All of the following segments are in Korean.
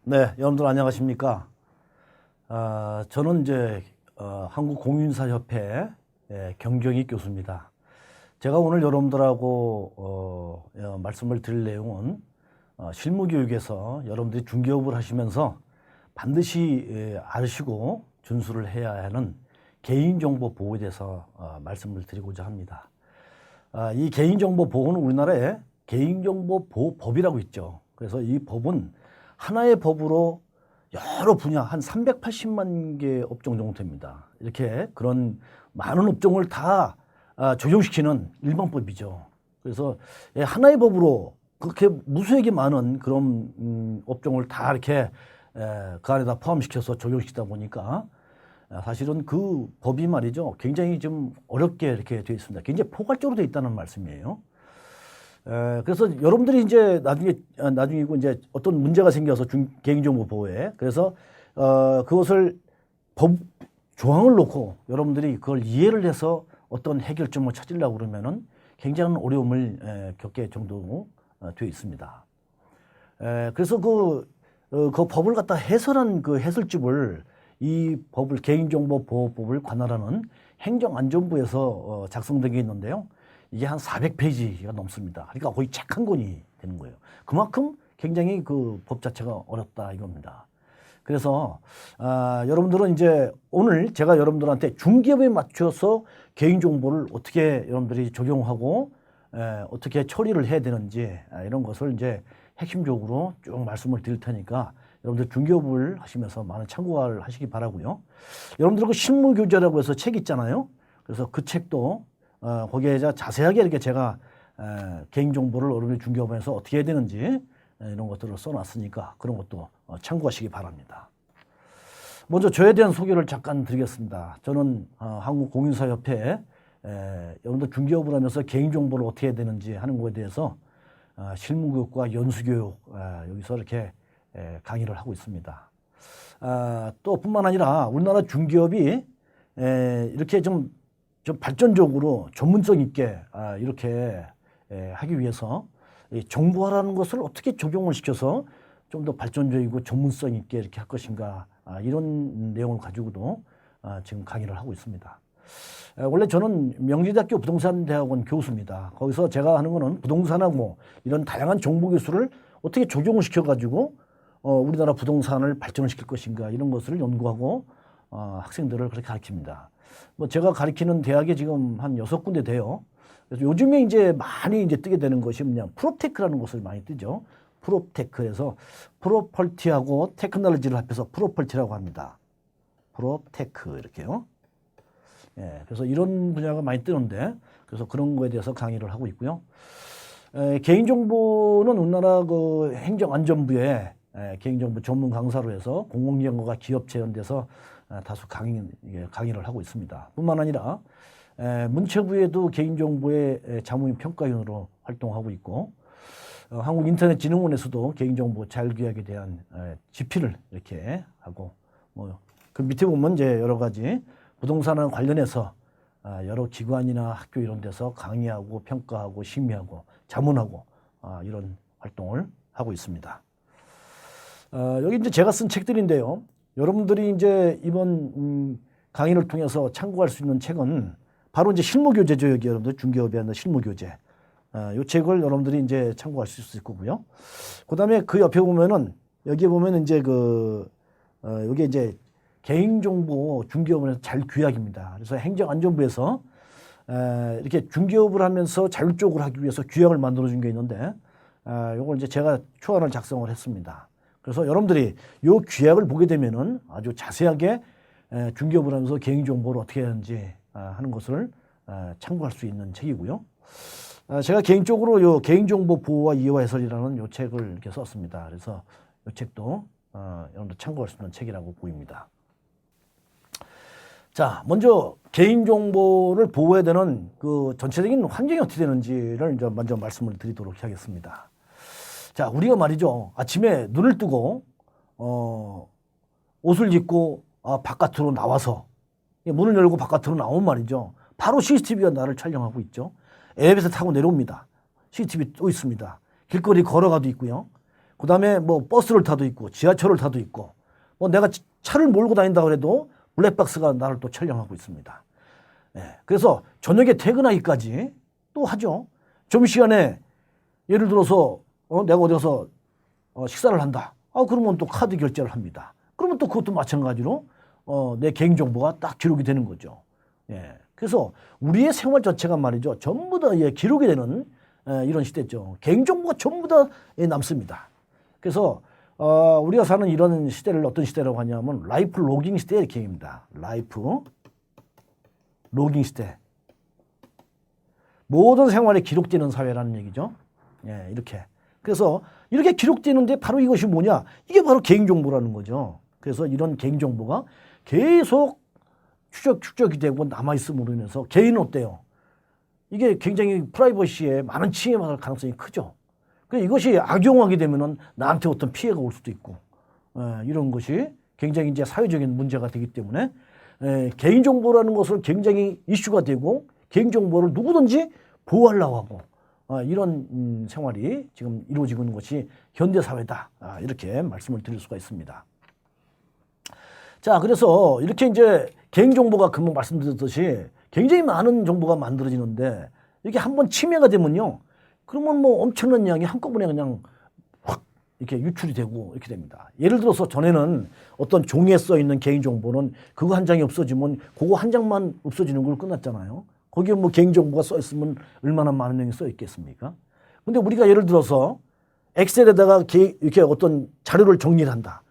네, 여러분들 안녕하십니까? 저는 이제 한국공인사협회 경정희 교수입니다. 제가 오늘 여러분들하고 말씀을 드릴 내용은 실무교육에서 여러분들이 중개업을 하시면서 반드시 아시고 준수를 해야 하는 개인정보 보호에 대해서 말씀을 드리고자 합니다. 이 개인정보 보호는 우리나라에 개인정보보호법이라고 있죠. 그래서 이 법은 하나의 법으로 여러 분야 한 380만 개 업종 정도 됩니다. 이렇게 그런 많은 업종을 다 적용시키는 일반법이죠. 그래서 하나의 법으로 그렇게 무수하게 많은 그런 업종을 다 이렇게 그 안에다 포함시켜서 적용시키다 보니까 사실은 그 법이 말이죠. 굉장히 좀 어렵게 이렇게 되어 있습니다. 굉장히 포괄적으로 되어 있다는 말씀이에요. 그래서 여러분들이 이제 나중이고 이제 어떤 문제가 생겨서 개인정보 보호에 그래서 그것을 법 조항을 놓고 여러분들이 그걸 이해를 해서 어떤 해결점을 찾으려고 그러면은 굉장한 어려움을 겪게 정도 되어 있습니다. 그래서 그 법을 갖다 해설한 그 해설집을 이 법을 개인정보보호법을 관할하는 행정안전부에서 작성된 게 있는데요. 이게 한 400페이지가 넘습니다. 그러니까 거의 책 한 권이 되는 거예요. 그만큼 굉장히 그 법 자체가 어렵다 이겁니다. 그래서 여러분들은 이제 오늘 제가 여러분들한테 중개업에 맞춰서 개인정보를 어떻게 여러분들이 적용하고 어떻게 처리를 해야 되는지 이런 것을 이제 핵심적으로 쭉 말씀을 드릴 테니까 여러분들 중개업을 하시면서 많은 참고를 하시기 바라고요. 여러분들 그 실무교재라고 해서 책 있잖아요. 그래서 그 책도 거기에 자세하게 이렇게 제가 개인정보를 여러분들 중개업에서 어떻게 해야 되는지 이런 것들을 써놨으니까 그런 것도 참고하시기 바랍니다. 먼저 저에 대한 소개를 잠깐 드리겠습니다. 저는 한국공인사협회 여러분들 중개업을 하면서 개인정보를 어떻게 해야 되는지 하는 것에 대해서 실무교육과 연수교육 여기서 이렇게 강의를 하고 있습니다. 또 뿐만 아니라 우리나라 중개업이 이렇게 좀 발전적으로 전문성 있게 이렇게 하기 위해서 정보화라는 것을 어떻게 적용을 시켜서 좀 더 발전적이고 전문성 있게 이렇게 할 것인가 이런 내용을 가지고도 지금 강의를 하고 있습니다. 원래 저는 명지대학교 부동산대학원 교수입니다. 거기서 제가 하는 거는 부동산하고 이런 다양한 정보 기술을 어떻게 적용을 시켜가지고 우리나라 부동산을 발전을 시킬 것인가 이런 것을 연구하고 학생들을 그렇게 가르칩니다. 뭐 제가 가르치는 대학에 지금 한 6군데 돼요. 그래서 요즘에 이제 많이 이제 뜨게 되는 것이 뭐냐, 프로테크라는 것을 많이 뜨죠. 프로테크에서 프로펄티하고 테크놀로지를 합해서 프로펄티라고 합니다. 프로테크 이렇게요. 그래서 이런 분야가 많이 뜨는데 그래서 그런 거에 대해서 강의를 하고 있고요. 개인정보는 우리나라 그 행정안전부에 개인정보 전문 강사로 해서 공공기관과 기업체 이런 데서 다수 강의를 하고 있습니다. 뿐만 아니라 문체부에도 개인정보의 자문위 평가위원으로 활동하고 있고 한국인터넷진흥원에서도 개인정보 자율규약에 대한 집필을 이렇게 하고 그 밑에 보면 이제 여러 가지 부동산과 관련해서 여러 기관이나 학교 이런 데서 강의하고 평가하고 심의하고 자문하고 이런 활동을 하고 있습니다. 여기 이제 제가 쓴 책들인데요. 여러분들이 이제 이번 강의를 통해서 참고할 수 있는 책은 바로 이제 실무교재죠. 여기 여러분들 중개업에 하는 실무교재. 이 책을 여러분들이 이제 참고할 수 있을 거고요. 그 다음에 그 옆에 보면은 여기에 보면 이제 여기 이제 개인정보 중개업을 자율규약입니다. 그래서 행정안전부에서 이렇게 중개업을 하면서 자율적으로 하기 위해서 규약을 만들어준 게 있는데 이걸 이제 제가 초안을 작성을 했습니다. 그래서 여러분들이 이 규약을 보게 되면은 아주 자세하게 중개업을 하면서 개인정보를 어떻게 하는지 하는 것을 참고할 수 있는 책이고요. 제가 개인적으로 이 개인정보 보호와 이해와 해설이라는 이 책을 이렇게 썼습니다. 그래서 이 책도 여러분들 참고할 수 있는 책이라고 보입니다. 자, 먼저 개인정보를 보호해야 되는 그 전체적인 환경이 어떻게 되는지를 이제 먼저 말씀을 드리도록 하겠습니다. 자, 우리가 말이죠. 아침에 눈을 뜨고, 옷을 입고, 바깥으로 나와서, 문을 열고 바깥으로 나오면 말이죠. 바로 CCTV가 나를 촬영하고 있죠. 엘리베이터 타고 내려옵니다. CCTV 또 있습니다. 길거리 걸어가도 있고요. 그다음에 뭐 버스를 타도 있고 지하철을 타도 있고 뭐 내가 차를 몰고 다닌다고 해도 블랙박스가 나를 또 촬영하고 있습니다. 예, 그래서 저녁에 퇴근하기까지 또 하죠. 점심시간에 예를 들어서 내가 어디 가서 식사를 한다. 그러면 또 카드 결제를 합니다. 그러면 또 그것도 마찬가지로 내 개인정보가 딱 기록이 되는 거죠. 예, 그래서 우리의 생활 전체가 말이죠. 전부 다 기록이 되는 이런 시대죠. 개인정보가 전부 다 남습니다. 그래서 우리가 사는 이런 시대를 어떤 시대라고 하냐면 라이프 로깅 시대 이렇게 얘기합니다. 라이프 로깅 시대. 모든 생활이 기록되는 사회라는 얘기죠. 예, 이렇게. 그래서 이렇게 기록되는데 바로 이것이 뭐냐? 이게 바로 개인정보라는 거죠. 그래서 이런 개인정보가 계속 축적이 되고 남아있음으로 인해서 개인은 어때요? 이게 굉장히 프라이버시에 많은 침해받을 가능성이 크죠. 이것이 악용하게 되면은 나한테 어떤 피해가 올 수도 있고, 이런 것이 굉장히 이제 사회적인 문제가 되기 때문에, 개인정보라는 것을 굉장히 이슈가 되고, 개인정보를 누구든지 보호하려고 하고, 이런 생활이 지금 이루어지고 있는 것이 현대사회다. 이렇게 말씀을 드릴 수가 있습니다. 자, 그래서 이렇게 이제 개인정보가 금방 말씀드렸듯이 굉장히 많은 정보가 만들어지는데, 이게 한번 침해가 되면요, 그러면 뭐 엄청난 양이 한꺼번에 그냥 확 이렇게 유출이 되고 이렇게 됩니다. 예를 들어서 전에는 어떤 종이에 써 있는 개인정보는 그거 한 장이 없어지면 그거 한 장만 없어지는 걸로 끝났잖아요. 거기에 뭐 개인정보가 써 있으면 얼마나 많은 명이 써 있겠습니까? 근데 우리가 예를 들어서 엑셀에다가 이렇게 어떤 자료를 정리를 한다.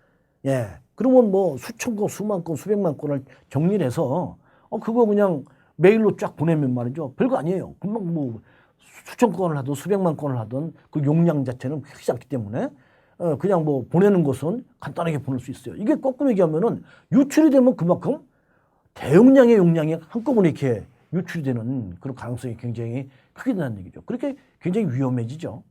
예. 그러면 뭐 수천 건, 수만 건, 수백만 건을 정리를 해서 그거 그냥 메일로 쫙 보내면 말이죠. 별거 아니에요. 금방 뭐 수천 건을 하든 수백만 건을 하든 그 용량 자체는 크지 않기 때문에 그냥 뭐 보내는 것은 간단하게 보낼 수 있어요. 이게 거꾸로 얘기하면은 유출이 되면 그만큼 대용량의 용량이 한꺼번에 이렇게 유출이 되는 그런 가능성이 굉장히 크게 된다는 얘기죠. 그렇게 굉장히 위험해지죠.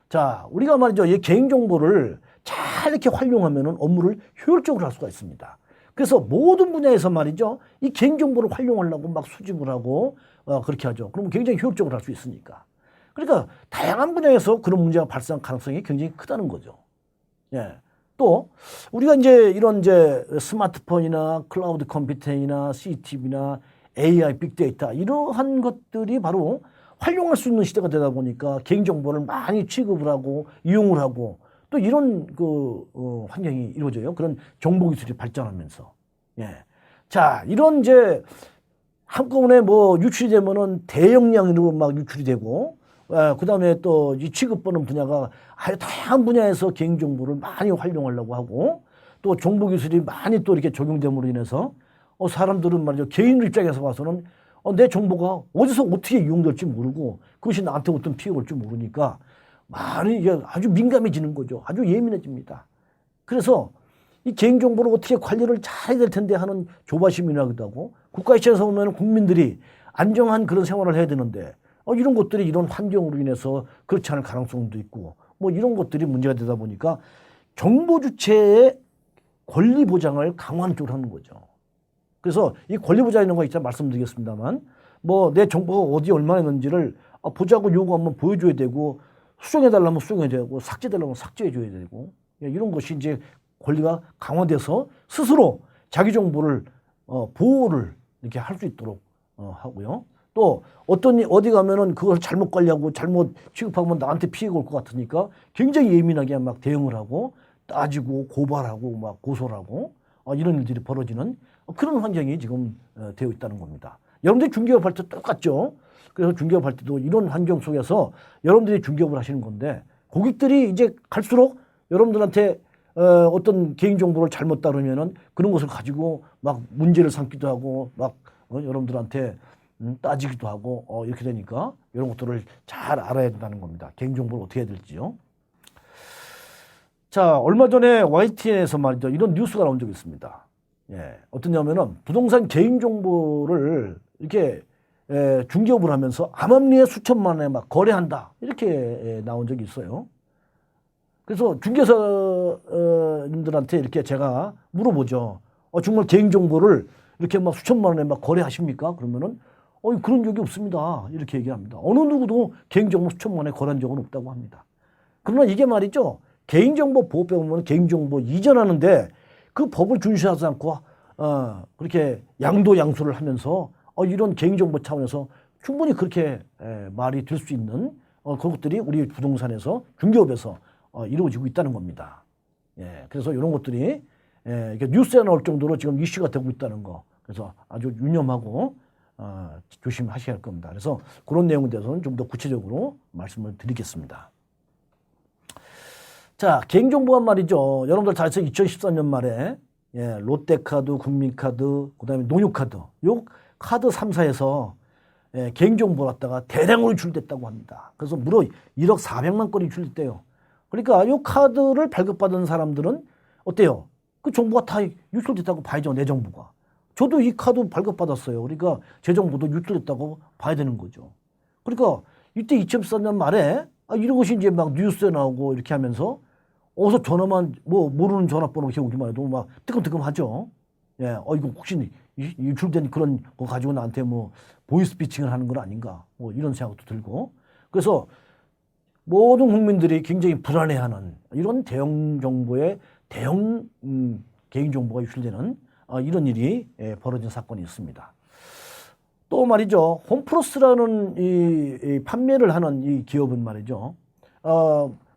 자, 우리가 말이죠. 이 개인정보를 잘 이렇게 활용하면은 업무를 효율적으로 할 수가 있습니다. 그래서 모든 분야에서 말이죠. 이 개인정보를 활용하려고 막 수집을 하고 그렇게 하죠. 그러면 굉장히 효율적으로 할 수 있으니까. 그러니까 다양한 분야에서 그런 문제가 발생할 가능성이 굉장히 크다는 거죠. 예. 또 우리가 이제 이런 이제 스마트폰이나 클라우드 컴퓨팅이나 CCTV나 AI, 빅데이터 이러한 것들이 바로 활용할 수 있는 시대가 되다 보니까 개인정보를 많이 취급을 하고 이용을 하고 또 이런 환경이 이루어져요. 그런 정보기술이 발전하면서. 예. 자, 이런 이제 한꺼번에 뭐 유출이 되면은 대용량으로 막 유출이 되고, 그 다음에 또 이 취급받는 분야가 아주 다양한 분야에서 개인정보를 많이 활용하려고 하고 또 정보기술이 많이 또 이렇게 적용됨으로 인해서 사람들은 말이죠. 개인 입장에서 봐서는 내 정보가 어디서 어떻게 이용될지 모르고 그것이 나한테 어떤 피해가 올지 모르니까 많이 이게 아주 민감해지는 거죠. 아주 예민해집니다. 그래서 이 개인정보를 어떻게 관리를 잘 해야 될 텐데 하는 조바심이 나기도 하고 국가 입장에서 보면 국민들이 안정한 그런 생활을 해야 되는데 이런 것들이 이런 환경으로 인해서 그렇지 않을 가능성도 있고 뭐 이런 것들이 문제가 되다 보니까 정보 주체의 권리 보장을 강화하는 쪽으로 하는 거죠. 그래서 이 권리 보장 이런 거 있잖아 말씀드리겠습니다만 뭐 내 정보가 어디에 얼마나 있는지를 보자고 요구하면 보여줘야 되고 수정해달라면 수정해야 되고 삭제해달라면 삭제해줘야 되고 이런 것이 이제 권리가 강화돼서 스스로 자기 정보를 보호를 이렇게 할 수 있도록 하고요. 또 어디 가면은 그걸 잘못 관리하고 잘못 취급하면 나한테 피해가 올 것 같으니까 굉장히 예민하게 막 대응을 하고 따지고 고발하고 막 고소를 하고 이런 일들이 벌어지는 그런 환경이 지금 되어 있다는 겁니다. 여러분들이 중개업할 때 똑같죠. 그래서 중개업할 때도 이런 환경 속에서 여러분들이 중개업을 하시는 건데 고객들이 이제 갈수록 여러분들한테 어떤 개인정보를 잘못 다루면은 그런 것을 가지고 막 문제를 삼기도 하고 막 여러분들한테 따지기도 하고 이렇게 되니까 이런 것들을 잘 알아야 된다는 겁니다. 개인정보를 어떻게 해야 될지요. 자, 얼마 전에 YTN에서 말이죠. 이런 뉴스가 나온 적이 있습니다. 예, 어떠냐면은 부동산 개인정보를 이렇게 중개업을 하면서 암암리에 수천만 원에 막 거래한다. 이렇게 나온 적이 있어요. 그래서 중개사님들한테 이렇게 제가 물어보죠. 정말 개인정보를 이렇게 막 수천만 원에 막 거래하십니까? 그러면은 그런 적이 없습니다. 이렇게 얘기합니다. 어느 누구도 개인정보 수천만 원에 거래한 적은 없다고 합니다. 그러나 이게 말이죠. 개인정보보호법에 보면 개인정보 이전하는데 그 법을 준수하지 않고 그렇게 양도양수를 하면서 이런 개인정보 차원에서 충분히 그렇게 말이 될 수 있는 그것들이 우리 부동산에서 중개업에서 이루어지고 있다는 겁니다. 예, 그래서 이런 것들이 뉴스에 나올 정도로 지금 이슈가 되고 있다는 거. 그래서 아주 유념하고 조심하셔야 할 겁니다. 그래서 그런 내용에 대해서는 좀 더 구체적으로 말씀을 드리겠습니다. 자, 개인정보가 말이죠. 여러분들 다 아시죠? 2014년 말에 롯데카드, 국민카드, 그다음에 농협카드, 요 카드 3사에서 개인정보를 갖다가 대량으로 유출됐다고 합니다. 그래서 무려 1억 400만 건이 유출됐대요. 그러니까 이 카드를 발급받은 사람들은 어때요? 그 정보가 다 유출됐다고 봐야죠. 내 정보가. 저도 이 카드 발급받았어요. 그러니까 제 정보도 유출됐다고 봐야 되는 거죠. 그러니까 이때 2014년 말에 이런 것이 이제 막 뉴스에 나오고 이렇게 하면서 어서 전화만 모르는 전화번호 기억이만 해도 막 뜨끔뜨끔하죠. 예, 이거 혹시 유출된 그런 거 가지고 나한테 보이스피칭을 하는 건 아닌가 이런 생각도 들고 그래서 모든 국민들이 굉장히 불안해하는 이런 대형 정보의 대형 개인정보가 유출되는 이런 일이 벌어진 사건이 있습니다. 또 말이죠. 홈플러스라는 이 판매를 하는 이 기업은 말이죠.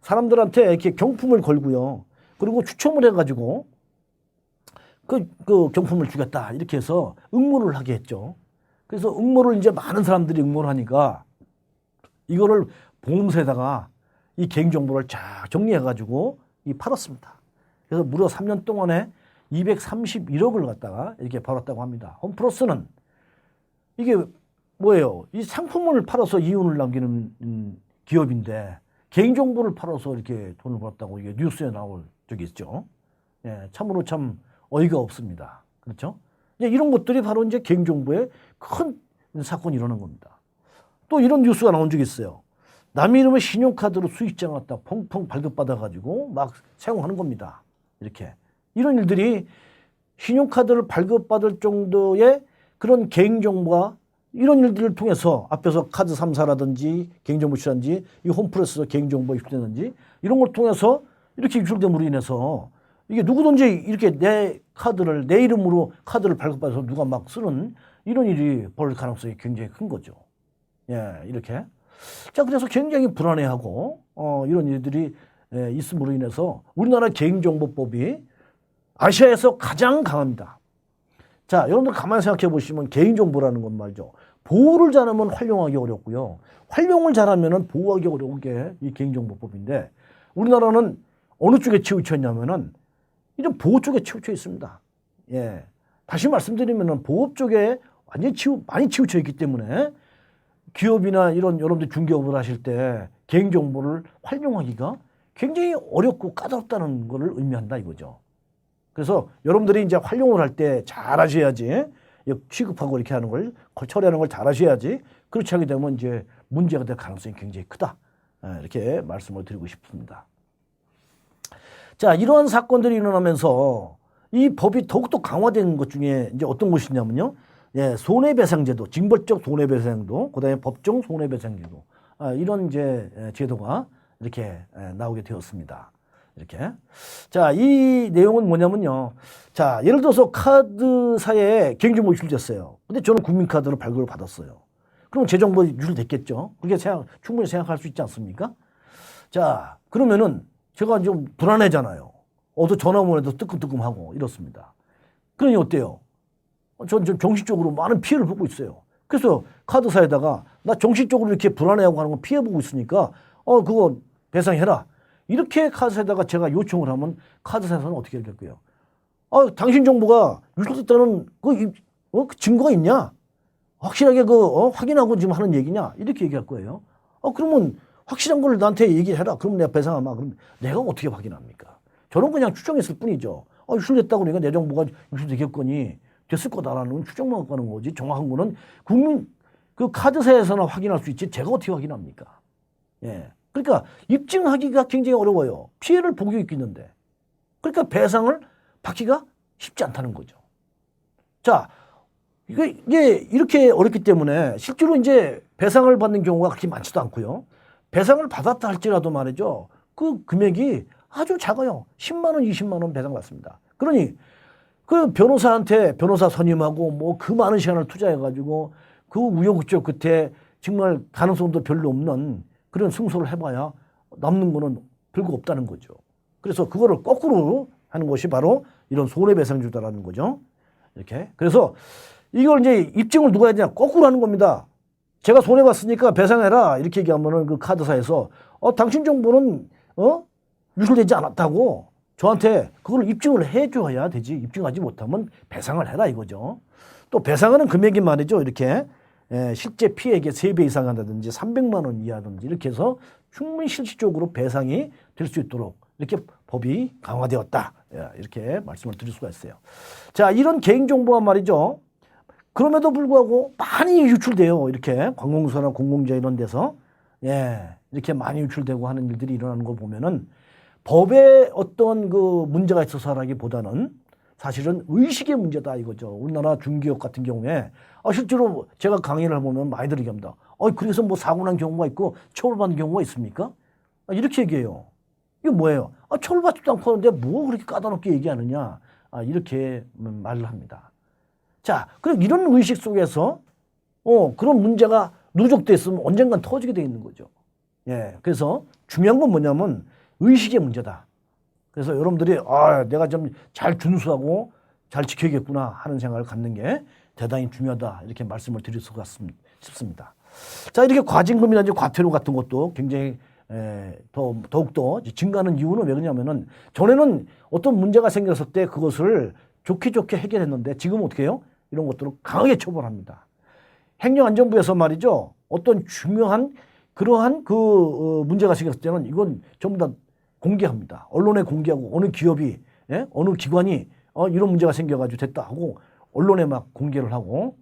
사람들한테 이렇게 경품을 걸고요. 그리고 추첨을 해가지고 그 경품을 주겠다 이렇게 해서 응모를 하게 했죠. 그래서 응모를 이제 많은 사람들이 응모를 하니까 이거를 보험사에다가 이 개인정보를 쫙 정리해가지고 팔았습니다. 그래서 무려 3년 동안에 231억을 갖다가 이렇게 벌었다고 합니다. 홈플러스는 이게 뭐예요? 이 상품을 팔아서 이윤을 남기는 기업인데 개인정보를 팔아서 이렇게 돈을 벌었다고 이게 뉴스에 나올 적이 있죠. 예, 참으로 참 어이가 없습니다. 그렇죠? 이런 것들이 바로 이제 개인정보의 큰 사건이 일어난 겁니다. 또 이런 뉴스가 나온 적이 있어요. 남의 이름의 신용카드로 수익장을 갖다 펑펑 발급받아가지고 막 사용하는 겁니다. 이렇게. 이런 일들이 신용카드를 발급받을 정도의 그런 개인정보가 이런 일들을 통해서 앞에서 카드 3사라든지 개인정보 유출한지 이 홈플러스 개인정보 유출되는지 이런 걸 통해서 이렇게 유출됨으로 인해서 이게 누구든지 이렇게 내 카드를 내 이름으로 카드를 발급받아서 누가 막 쓰는 이런 일이 벌어질 가능성이 굉장히 큰 거죠. 예, 이렇게. 자, 그래서 굉장히 불안해하고 이런 일들이 있음으로 인해서 우리나라 개인정보법이 아시아에서 가장 강합니다. 자, 여러분들 가만히 생각해 보시면 개인정보라는 건 말이죠. 보호를 잘하면 활용하기 어렵고요. 활용을 잘하면 보호하기 어려운 게 이 개인정보법인데 우리나라는 어느 쪽에 치우쳐 있냐면은 이런 보호 쪽에 치우쳐 있습니다. 예. 다시 말씀드리면은 보호 쪽에 완전히 많이 치우쳐 있기 때문에 기업이나 이런 여러분들 중개업을 하실 때 개인정보를 활용하기가 굉장히 어렵고 까다롭다는 것을 의미한다 이거죠. 그래서 여러분들이 이제 활용을 할 때 잘 하셔야지 취급하고 이렇게 하는 걸 처리하는 걸 잘 하셔야지 그렇지 하게 되면 이제 문제가 될 가능성이 굉장히 크다. 이렇게 말씀을 드리고 싶습니다. 자, 이러한 사건들이 일어나면서 이 법이 더욱더 강화된 것 중에 이제 어떤 것이냐면요. 예, 손해배상제도, 징벌적 손해배상제도, 그다음에 법정 손해배상제도 이런 이제 제도가 이렇게 나오게 되었습니다. 이렇게. 자, 이 내용은 뭐냐면요. 자, 예를 들어서 카드사에 개인정보 유출됐어요. 근데 저는 국민카드로 발급을 받았어요. 그럼 제 정보 유출됐겠죠. 그렇게 충분히 생각할 수 있지 않습니까? 자, 그러면은 제가 좀 불안해잖아요. 어디 전화만 해도 뜨끔뜨끔하고 이렇습니다. 그러니 어때요? 전 정신적으로 많은 피해를 보고 있어요. 그래서 카드사에다가 나 정신적으로 이렇게 불안해하고 하는 거 피해보고 있으니까 그거 배상해라. 이렇게 카드사에다가 제가 요청을 하면 카드사에서는 어떻게 할까요? 당신 정보가 유출됐다는 그 증거가 있냐? 확실하게 확인하고 지금 하는 얘기냐? 이렇게 얘기할 거예요. 그러면 확실한 걸 나한테 얘기해라. 그럼 내가 배상하마. 그럼 내가 어떻게 확인합니까? 저는 그냥 추정했을 뿐이죠. 유출됐다고 그러니까 내 정보가 유출되겠거니 됐을 거다라는 추정만 가는 거지. 정확한 거는 그 카드사에서나 확인할 수 있지. 제가 어떻게 확인합니까? 예. 그러니까 입증하기가 굉장히 어려워요. 피해를 보고 있겠는데. 그러니까 배상을 받기가 쉽지 않다는 거죠. 자, 이게 이렇게 어렵기 때문에 실제로 이제 배상을 받는 경우가 그렇게 많지도 않고요. 배상을 받았다 할지라도 말이죠. 그 금액이 아주 작아요. 10만 원, 20만 원 배상받습니다. 그러니 그 변호사한테 변호사 선임하고 뭐 그 많은 시간을 투자해가지고 그 우여곡절 끝에 정말 가능성도 별로 없는 그런 승소를 해봐야 남는 거는 별거 없다는 거죠. 그래서 그거를 거꾸로 하는 것이 바로 이런 손해배상주다라는 거죠. 이렇게. 그래서 이걸 이제 입증을 누가 해야 되냐? 거꾸로 하는 겁니다. 제가 손해봤으니까 배상해라. 이렇게 얘기하면은 그 카드사에서 당신 정보는 유출되지 않았다고 저한테 그걸 입증을 해줘야 되지. 입증하지 못하면 배상을 해라 이거죠. 또 배상하는 금액이 말이죠. 이렇게 실제 피해액의 3배 이상 한다든지 300만 원 이하든지 이렇게 해서 충분히 실질적으로 배상이 될 수 있도록 이렇게 법이 강화되었다. 이렇게 말씀을 드릴 수가 있어요. 자, 이런 개인정보가 말이죠. 그럼에도 불구하고 많이 유출돼요. 이렇게 관공서나 공공재 이런 데서 이렇게 많이 유출되고 하는 일들이 일어나는 걸 보면은 법에 어떤 그 문제가 있어서라기보다는 사실은 의식의 문제다 이거죠. 우리나라 중기업 같은 경우에 실제로 제가 강의를 해보면 많이들 얘기합니다. 그래서 뭐 사고 난 경우가 있고 처벌받는 경우가 있습니까? 이렇게 얘기해요. 이게 뭐예요? 처벌받지도 않고 하는데 뭐 그렇게 까다롭게 얘기하느냐? 이렇게 말을 합니다. 자, 그럼 이런 의식 속에서 그런 문제가 누적됐으면 언젠간 터지게 돼 있는 거죠. 그래서 중요한 건 뭐냐면 의식의 문제다. 그래서 여러분들이 내가 좀 잘 준수하고 잘 지켜야겠구나 하는 생각을 갖는 게 대단히 중요하다. 이렇게 말씀을 드릴 수가 싶습니다. 자, 이렇게 과징금이라든지 과태료 같은 것도 굉장히 더욱더 증가하는 이유는 왜 그러냐면은 전에는 어떤 문제가 생겼을 때 그것을 좋게 해결했는데 지금은 어떻게 해요? 이런 것들을 강하게 처벌합니다. 행정안전부에서 말이죠. 어떤 중요한 그러한 그 문제가 생겼을 때는 이건 전부 다 공개합니다. 언론에 공개하고 어느 기업이 어느 기관이 이런 문제가 생겨가지고 됐다 하고 언론에 막 공개를 하고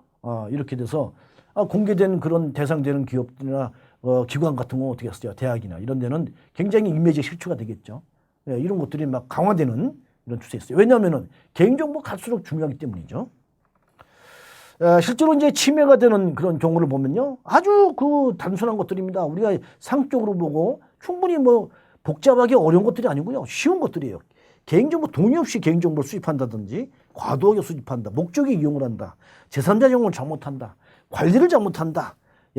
이렇게 돼서 공개된 그런 대상되는 기업들이나 기관 같은 거 어떻게 했어요? 대학이나 이런 데는 굉장히 이미지 실추가 되겠죠. 이런 것들이 막 강화되는 이런 추세가 있어요. 왜냐하면은 개인정보 갈수록 중요하기 때문이죠. 실제로 이제 침해가 되는 그런 경우를 보면요. 아주 그 단순한 것들입니다. 우리가 상적으로 보고 충분히 뭐 복잡하게 어려운 것들이 아니고요. 쉬운 것들이에요. 개인정보 동의 없이 개인정보를 수집한다든지 과도하게 수집한다. 목적에 이용을 한다. 제3자 이용을 잘못한다. 관리를 잘못한다.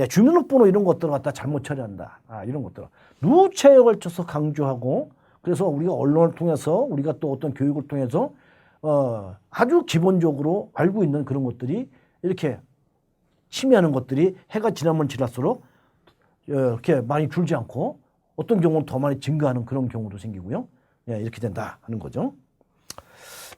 주민등록번호 이런 것들을 갖다 잘못 처리한다. 이런 것들. 누차에 걸쳐서 강조하고 그래서 우리가 언론을 통해서 우리가 또 어떤 교육을 통해서 아주 기본적으로 알고 있는 그런 것들이 이렇게 침해하는 것들이 해가 지나면 지날수록 이렇게 많이 줄지 않고 어떤 경우는 더 많이 증가하는 그런 경우도 생기고요. 이렇게 된다 하는 거죠.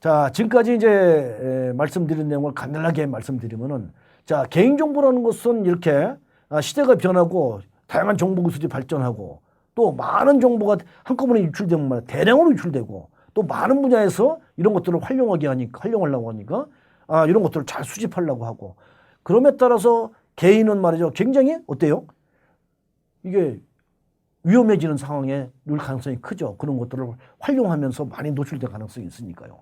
자, 지금까지 이제 말씀드린 내용을 간단하게 말씀드리면은 자, 개인정보라는 것은 이렇게 시대가 변하고 다양한 정보기술이 발전하고 또 많은 정보가 한꺼번에 유출되면 말이야 대량으로 유출되고 또 많은 분야에서 이런 것들을 활용하려고 하니까 이런 것들을 잘 수집하려고 하고 그럼에 따라서 개인은 말이죠. 굉장히 어때요? 이게 위험해지는 상황에 놓일 가능성이 크죠. 그런 것들을 활용하면서 많이 노출될 가능성이 있으니까요.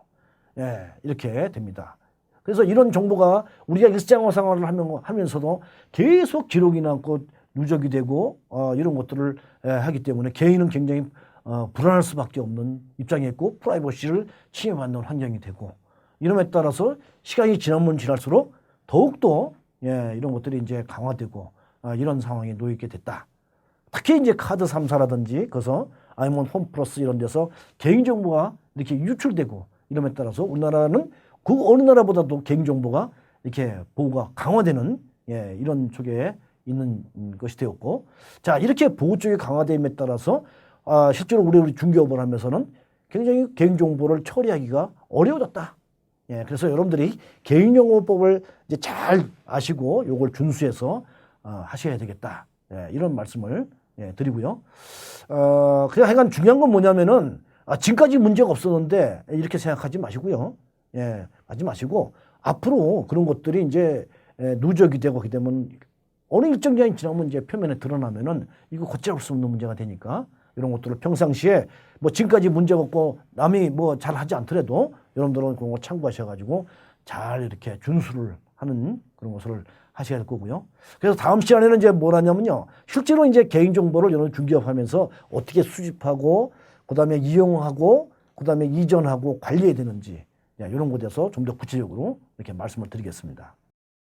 이렇게 됩니다. 그래서 이런 정보가 우리가 일상생활을 하면서도 계속 기록이 남고 누적이 되고 이런 것들을 하기 때문에 개인은 굉장히 불안할 수밖에 없는 입장에 있고 프라이버시를 침해받는 환경이 되고 이름에 따라서 시간이 지나면 지날수록 더욱더 이런 것들이 이제 강화되고 이런 상황에 놓이게 됐다. 특히 이제 카드 3사라든지 그래서 아니면 홈플러스 이런 데서 개인정보가 이렇게 유출되고 이름에 따라서 우리나라는 그 어느 나라보다도 개인정보가 이렇게 보호가 강화되는 이런 쪽에 있는 것이 되었고 자 이렇게 보호 쪽이 강화됨에 따라서 실제로 우리 중개업을 하면서는 굉장히 개인정보를 처리하기가 어려워졌다. 그래서 여러분들이 개인정보법을 이제 잘 아시고 요걸 준수해서 하셔야 되겠다. 이런 말씀을 드리고요. 그냥 하여간 중요한 건 뭐냐면은 지금까지 문제가 없었는데 이렇게 생각하지 마시고요. 하지 마시고 앞으로 그런 것들이 이제 누적이 되고 그렇게 되면 어느 일정 기간이 지나면 이제 표면에 드러나면은 이거 걷잡을 수 없는 문제가 되니까 이런 것들을 평상시에 뭐 지금까지 문제가 없고 남이 뭐 잘 하지 않더라도 여러분들은 그런 거 참고하셔가지고 잘 이렇게 준수를 하는 그런 것을 하셔야 될 거고요. 그래서 다음 시간에는 이제 뭘 하냐면요. 실제로 이제 개인정보를 여러분 중개업하면서 어떻게 수집하고 그다음에 이용하고 그다음에 이전하고 관리해야 되는지 이런 것에 대해서 좀 더 구체적으로 이렇게 말씀을 드리겠습니다.